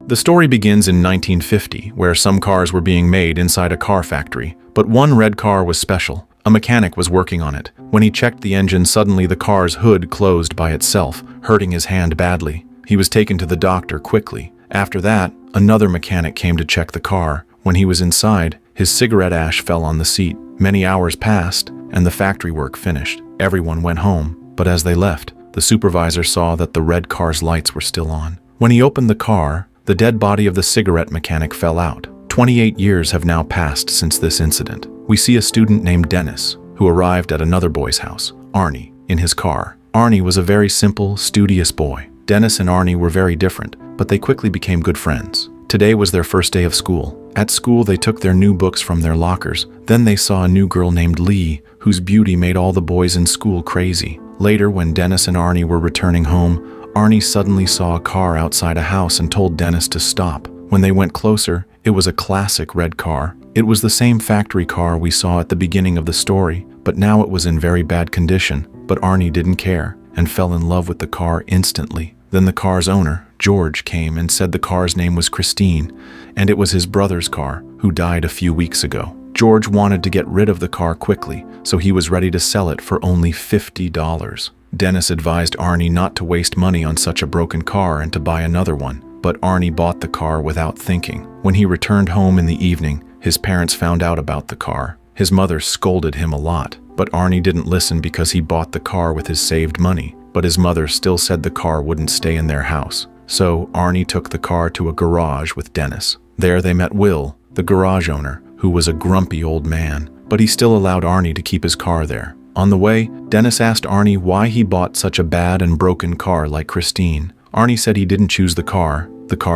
The story begins in 1950, where some cars were being made inside a car factory, but one red car was special. A mechanic was working on it. When he checked the engine, suddenly the car's hood closed by itself, hurting his hand badly. He was taken to the doctor quickly. After that, another mechanic came to check the car. When he was inside, his cigarette ash fell on the seat. Many hours passed, and the factory work finished. Everyone went home, but as they left, the supervisor saw that the red car's lights were still on. When he opened the car, the dead body of the cigarette mechanic fell out. 28 years have now passed since this incident. We see a student named Dennis, who arrived at another boy's house, Arnie, in his car. Arnie was a very simple, studious boy. Dennis and Arnie were very different, but they quickly became good friends. Today was their first day of school. At school, they took their new books from their lockers. Then they saw a new girl named Lee, whose beauty made all the boys in school crazy. Later, when Dennis and Arnie were returning home, Arnie suddenly saw a car outside a house and told Dennis to stop. When they went closer, it was a classic red car. It was the same factory car we saw at the beginning of the story, but now it was in very bad condition. But Arnie didn't care and fell in love with the car instantly. Then the car's owner, George, came and said the car's name was Christine, and it was his brother's car, who died a few weeks ago. George wanted to get rid of the car quickly, so he was ready to sell it for only $50. Dennis advised Arnie not to waste money on such a broken car and to buy another one, but Arnie bought the car without thinking. When he returned home in the evening, his parents found out about the car. His mother scolded him a lot, but Arnie didn't listen because he bought the car with his saved money. But his mother still said the car wouldn't stay in their house. So Arnie took the car to a garage with Dennis. There they met Will, the garage owner, who was a grumpy old man, but he still allowed Arnie to keep his car there. On the way, Dennis asked Arnie why he bought such a bad and broken car like Christine. Arnie said he didn't choose the car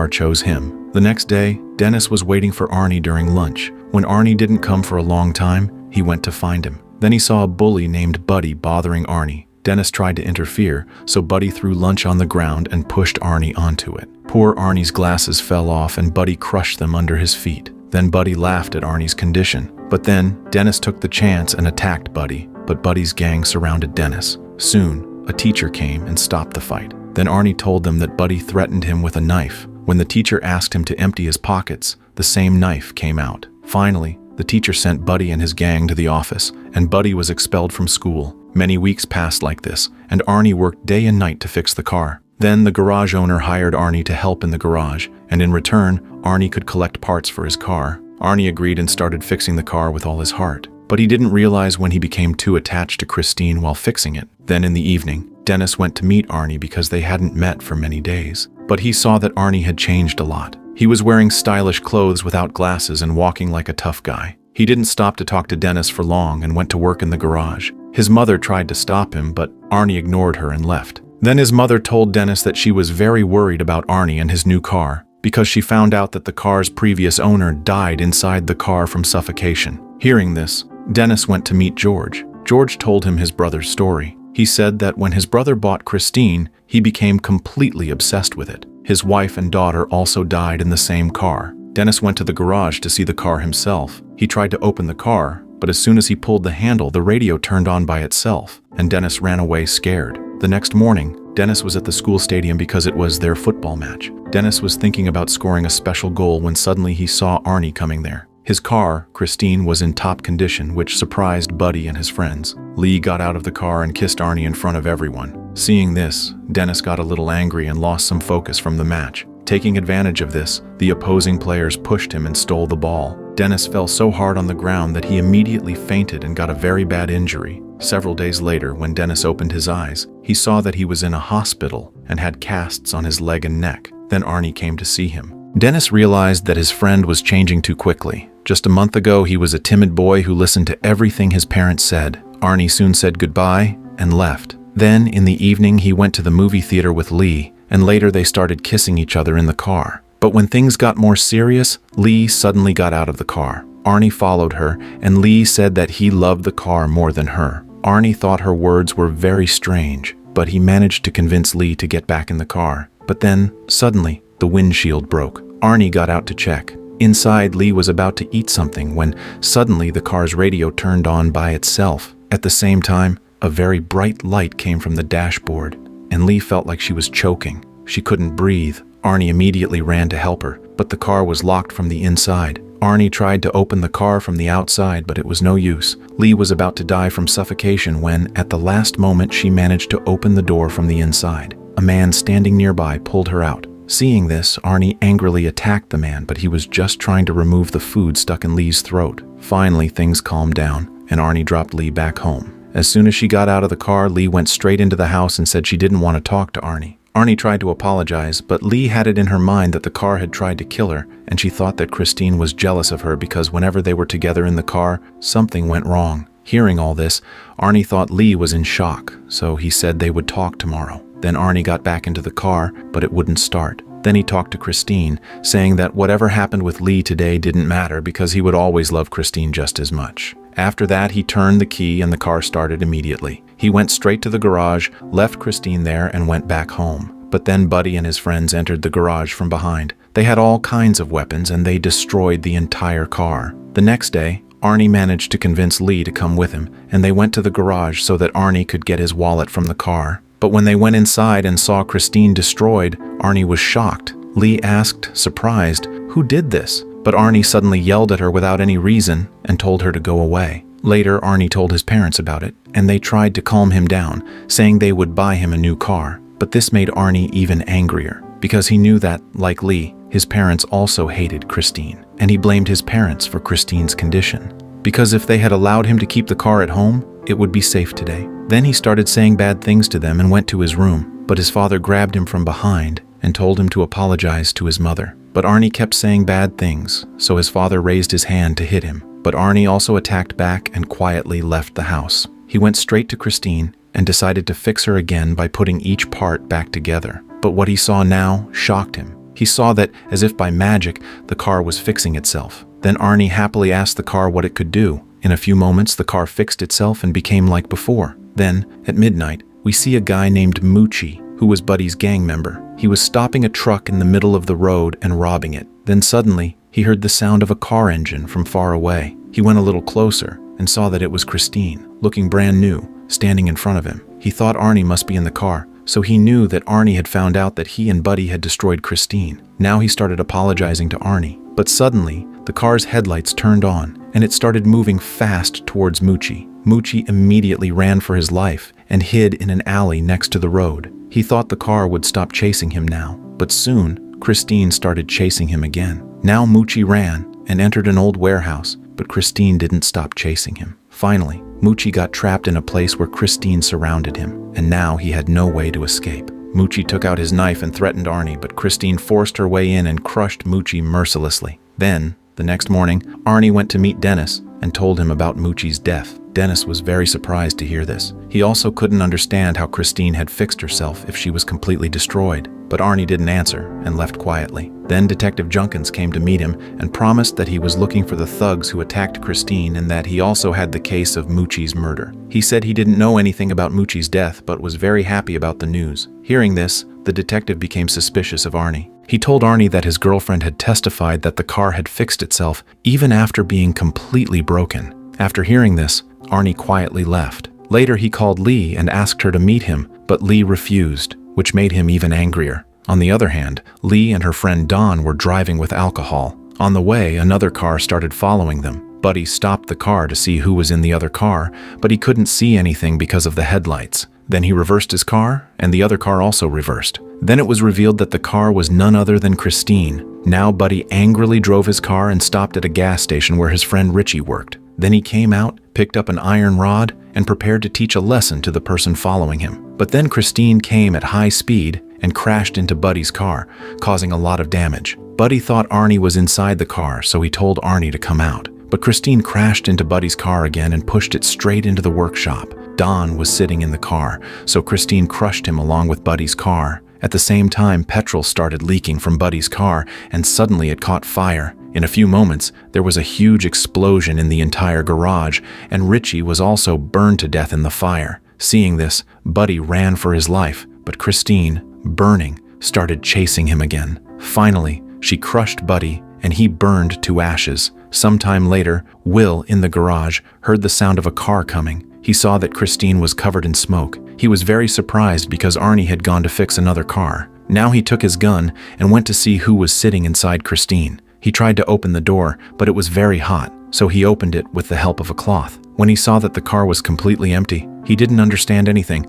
chose him. The next day, Dennis was waiting for Arnie during lunch. When Arnie didn't come for a long time, he went to find him. Then he saw a bully named Buddy bothering Arnie. Dennis tried to interfere, so Buddy threw lunch on the ground and pushed Arnie onto it. Poor Arnie's glasses fell off and Buddy crushed them under his feet. Then Buddy laughed at Arnie's condition. But then, Dennis took the chance and attacked Buddy, but Buddy's gang surrounded Dennis. Soon, a teacher came and stopped the fight. Then Arnie told them that Buddy threatened him with a knife. When the teacher asked him to empty his pockets, the same knife came out. Finally, the teacher sent Buddy and his gang to the office, and Buddy was expelled from school. Many weeks passed like this, and Arnie worked day and night to fix the car. Then the garage owner hired Arnie to help in the garage, and in return, Arnie could collect parts for his car. Arnie agreed and started fixing the car with all his heart. But he didn't realize when he became too attached to Christine while fixing it. Then in the evening, Dennis went to meet Arnie because they hadn't met for many days. But he saw that Arnie had changed a lot. He was wearing stylish clothes without glasses and walking like a tough guy. He didn't stop to talk to Dennis for long and went to work in the garage. His mother tried to stop him, but Arnie ignored her and left. Then his mother told Dennis that she was very worried about Arnie and his new car, because she found out that the car's previous owner died inside the car from suffocation. Hearing this, Dennis went to meet George. George told him his brother's story. He said that when his brother bought Christine, he became completely obsessed with it. His wife and daughter also died in the same car. Dennis went to the garage to see the car himself. He tried to open the car, but as soon as he pulled the handle, the radio turned on by itself, and Dennis ran away scared. The next morning, Dennis was at the school stadium because it was their football match. Dennis was thinking about scoring a special goal when suddenly he saw Arnie coming there. His car, Christine, was in top condition, which surprised Buddy and his friends. Lee got out of the car and kissed Arnie in front of everyone. Seeing this, Dennis got a little angry and lost some focus from the match. Taking advantage of this, the opposing players pushed him and stole the ball. Dennis fell so hard on the ground that he immediately fainted and got a very bad injury. Several days later, when Dennis opened his eyes, he saw that he was in a hospital and had casts on his leg and neck. Then Arnie came to see him. Dennis realized that his friend was changing too quickly. Just a month ago, he was a timid boy who listened to everything his parents said. Arnie soon said goodbye and left. Then, in the evening, he went to the movie theater with Lee, and later they started kissing each other in the car. But when things got more serious, Lee suddenly got out of the car. Arnie followed her, and Lee said that he loved the car more than her. Arnie thought her words were very strange, but he managed to convince Lee to get back in the car. But then, suddenly, the windshield broke. Arnie got out to check. Inside, Lee was about to eat something when suddenly the car's radio turned on by itself. At the same time, a very bright light came from the dashboard, and Lee felt like she was choking. She couldn't breathe. Arnie immediately ran to help her, but the car was locked from the inside. Arnie tried to open the car from the outside, but it was no use. Lee was about to die from suffocation when, at the last moment, she managed to open the door from the inside. A man standing nearby pulled her out. Seeing this, Arnie angrily attacked the man, but he was just trying to remove the food stuck in Lee's throat. Finally, things calmed down, and Arnie dropped Lee back home. As soon as she got out of the car, Lee went straight into the house and said she didn't want to talk to Arnie. Arnie tried to apologize, but Lee had it in her mind that the car had tried to kill her, and she thought that Christine was jealous of her because whenever they were together in the car, something went wrong. Hearing all this, Arnie thought Lee was in shock, so he said they would talk tomorrow. Then Arnie got back into the car, but it wouldn't start. Then he talked to Christine, saying that whatever happened with Lee today didn't matter because he would always love Christine just as much. After that, he turned the key and the car started immediately. He went straight to the garage, left Christine there, and went back home. But then Buddy and his friends entered the garage from behind. They had all kinds of weapons and they destroyed the entire car. The next day, Arnie managed to convince Lee to come with him, and they went to the garage so that Arnie could get his wallet from the car. But when they went inside and saw Christine destroyed, Arnie was shocked. Lee asked, surprised, "Who did this?" But Arnie suddenly yelled at her without any reason and told her to go away. Later, Arnie told his parents about it, and they tried to calm him down, saying they would buy him a new car. But this made Arnie even angrier, because he knew that, like Lee, his parents also hated Christine, and he blamed his parents for Christine's condition. Because if they had allowed him to keep the car at home, it would be safe today. Then he started saying bad things to them and went to his room, but his father grabbed him from behind and told him to apologize to his mother. But Arnie kept saying bad things, so his father raised his hand to hit him. But Arnie also attacked back and quietly left the house. He went straight to Christine and decided to fix her again by putting each part back together. But what he saw now shocked him. He saw that, as if by magic, the car was fixing itself. Then Arnie happily asked the car what it could do. In a few moments, the car fixed itself and became like before. Then, at midnight, we see a guy named Moochie, who was Buddy's gang member. He was stopping a truck in the middle of the road and robbing it. Then suddenly, he heard the sound of a car engine from far away. He went a little closer and saw that it was Christine, looking brand new, standing in front of him. He thought Arnie must be in the car, so he knew that Arnie had found out that he and Buddy had destroyed Christine. Now he started apologizing to Arnie. But suddenly, the car's headlights turned on, and it started moving fast towards Moochie. Moochie immediately ran for his life and hid in an alley next to the road. He thought the car would stop chasing him now, but soon, Christine started chasing him again. Now Moochie ran and entered an old warehouse, but Christine didn't stop chasing him. Finally, Moochie got trapped in a place where Christine surrounded him, and now he had no way to escape. Moochie took out his knife and threatened Arnie, but Christine forced her way in and crushed Moochie mercilessly. Then, the next morning, Arnie went to meet Dennis and told him about Moochie's death. Dennis was very surprised to hear this. He also couldn't understand how Christine had fixed herself if she was completely destroyed. But Arnie didn't answer and left quietly. Then Detective Junkins came to meet him and promised that he was looking for the thugs who attacked Christine and that he also had the case of Moochie's murder. He said he didn't know anything about Moochie's death but was very happy about the news. Hearing this, the detective became suspicious of Arnie. He told Arnie that his girlfriend had testified that the car had fixed itself even after being completely broken. After hearing this, Arnie quietly left. Later, he called Lee and asked her to meet him, but Lee refused, which made him even angrier. On the other hand, Lee and her friend Dawn were driving with alcohol. On the way, another car started following them. Buddy stopped the car to see who was in the other car, but he couldn't see anything because of the headlights. Then he reversed his car, and the other car also reversed. Then it was revealed that the car was none other than Christine. Now Buddy angrily drove his car and stopped at a gas station where his friend Richie worked. Then he came out, picked up an iron rod, and prepared to teach a lesson to the person following him. But then Christine came at high speed and crashed into Buddy's car, causing a lot of damage. Buddy thought Arnie was inside the car, so he told Arnie to come out. But Christine crashed into Buddy's car again and pushed it straight into the workshop. Don was sitting in the car, so Christine crushed him along with Buddy's car. At the same time, petrol started leaking from Buddy's car, and suddenly it caught fire. In a few moments, there was a huge explosion in the entire garage, and Richie was also burned to death in the fire. Seeing this, Buddy ran for his life, but Christine, burning, started chasing him again. Finally, she crushed Buddy, and he burned to ashes. Sometime later, Will, in the garage, heard the sound of a car coming. He saw that Christine was covered in smoke. He was very surprised because Arnie had gone to fix another car. Now he took his gun and went to see who was sitting inside Christine. He tried to open the door, but it was very hot, so he opened it with the help of a cloth. When he saw that the car was completely empty, he didn't understand anything.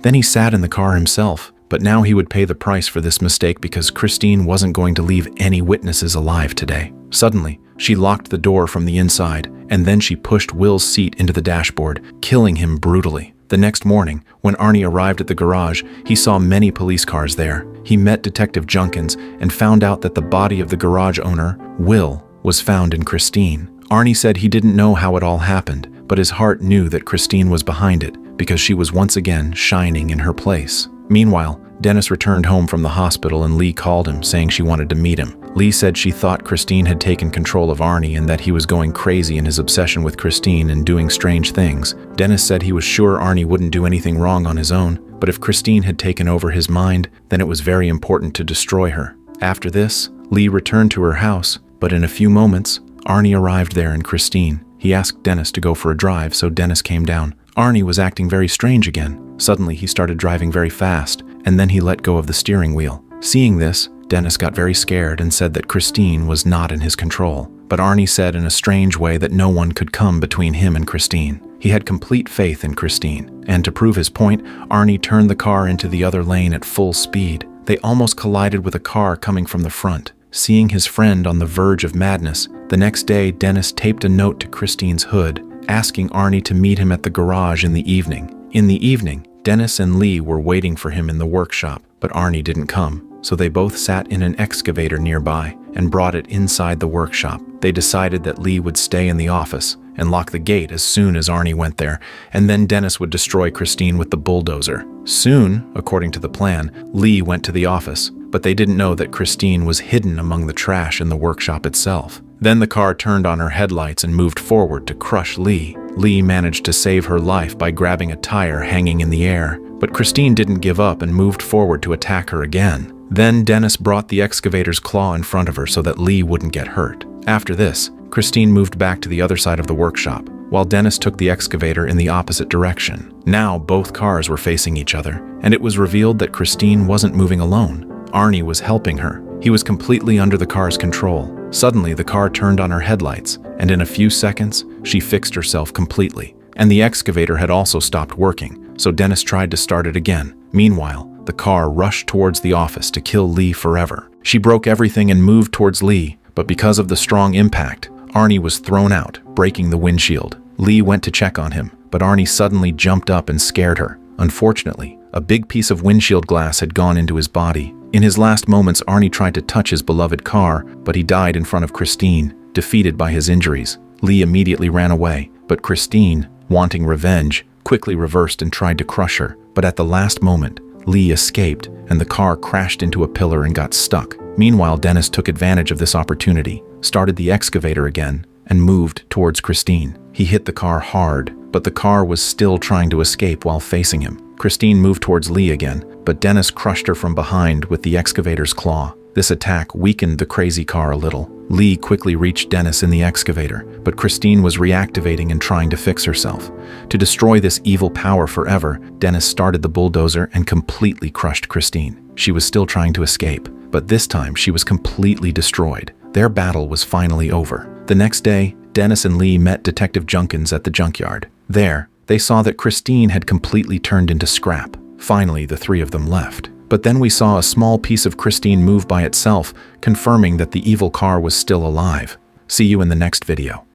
Then he sat in the car himself, but now he would pay the price for this mistake because Christine wasn't going to leave any witnesses alive today. Suddenly, she locked the door from the inside, and then she pushed Will's seat into the dashboard, killing him brutally. The next morning, when Arnie arrived at the garage, he saw many police cars there. He met Detective Junkins and found out that the body of the garage owner, Will, was found in Christine. Arnie said he didn't know how it all happened, but his heart knew that Christine was behind it because she was once again shining in her place. Meanwhile, Dennis returned home from the hospital and Lee called him, saying she wanted to meet him. Lee said she thought Christine had taken control of Arnie and that he was going crazy in his obsession with Christine and doing strange things. Dennis said he was sure Arnie wouldn't do anything wrong on his own, but if Christine had taken over his mind, then it was very important to destroy her. After this, Lee returned to her house, but in a few moments, Arnie arrived there in Christine. He asked Dennis to go for a drive, so Dennis came down. Arnie was acting very strange again. Suddenly, he started driving very fast, and then he let go of the steering wheel. Seeing this, Dennis got very scared and said that Christine was not in his control. But Arnie said in a strange way that no one could come between him and Christine. He had complete faith in Christine, and to prove his point, Arnie turned the car into the other lane at full speed. They almost collided with a car coming from the front. Seeing his friend on the verge of madness, the next day Dennis taped a note to Christine's hood, asking Arnie to meet him at the garage in the evening. In the evening, Dennis and Lee were waiting for him in the workshop, but Arnie didn't come. So they both sat in an excavator nearby and brought it inside the workshop. They decided that Lee would stay in the office and lock the gate as soon as Arnie went there, and then Dennis would destroy Christine with the bulldozer. Soon, according to the plan, Lee went to the office, but they didn't know that Christine was hidden among the trash in the workshop itself. Then the car turned on her headlights and moved forward to crush Lee. Lee managed to save her life by grabbing a tire hanging in the air, but Christine didn't give up and moved forward to attack her again. Then Dennis brought the excavator's claw in front of her so that Lee wouldn't get hurt. After this, Christine moved back to the other side of the workshop, while Dennis took the excavator in the opposite direction. Now both cars were facing each other, and it was revealed that Christine wasn't moving alone. Arnie was helping her. He was completely under the car's control. Suddenly, the car turned on her headlights, and in a few seconds, she fixed herself completely. And the excavator had also stopped working, so Dennis tried to start it again. Meanwhile, the car rushed towards the office to kill Lee forever. She broke everything and moved towards Lee, but because of the strong impact, Arnie was thrown out, breaking the windshield. Lee went to check on him, but Arnie suddenly jumped up and scared her. Unfortunately, a big piece of windshield glass had gone into his body. In his last moments, Arnie tried to touch his beloved car, but he died in front of Christine, defeated by his injuries. Lee immediately ran away, but Christine, wanting revenge, quickly reversed and tried to crush her. But at the last moment, Lee escaped, and the car crashed into a pillar and got stuck. Meanwhile, Dennis took advantage of this opportunity, started the excavator again, and moved towards Christine. He hit the car hard, but the car was still trying to escape while facing him. Christine moved towards Lee again, but Dennis crushed her from behind with the excavator's claw. This attack weakened the crazy car a little. Lee quickly reached Dennis in the excavator, but Christine was reactivating and trying to fix herself. To destroy this evil power forever, Dennis started the bulldozer and completely crushed Christine. She was still trying to escape, but this time she was completely destroyed. Their battle was finally over. The next day, Dennis and Lee met Detective Junkins at the junkyard. There, they saw that Christine had completely turned into scrap. Finally, the three of them left. But then we saw a small piece of Christine move by itself, confirming that the evil car was still alive. See you in the next video.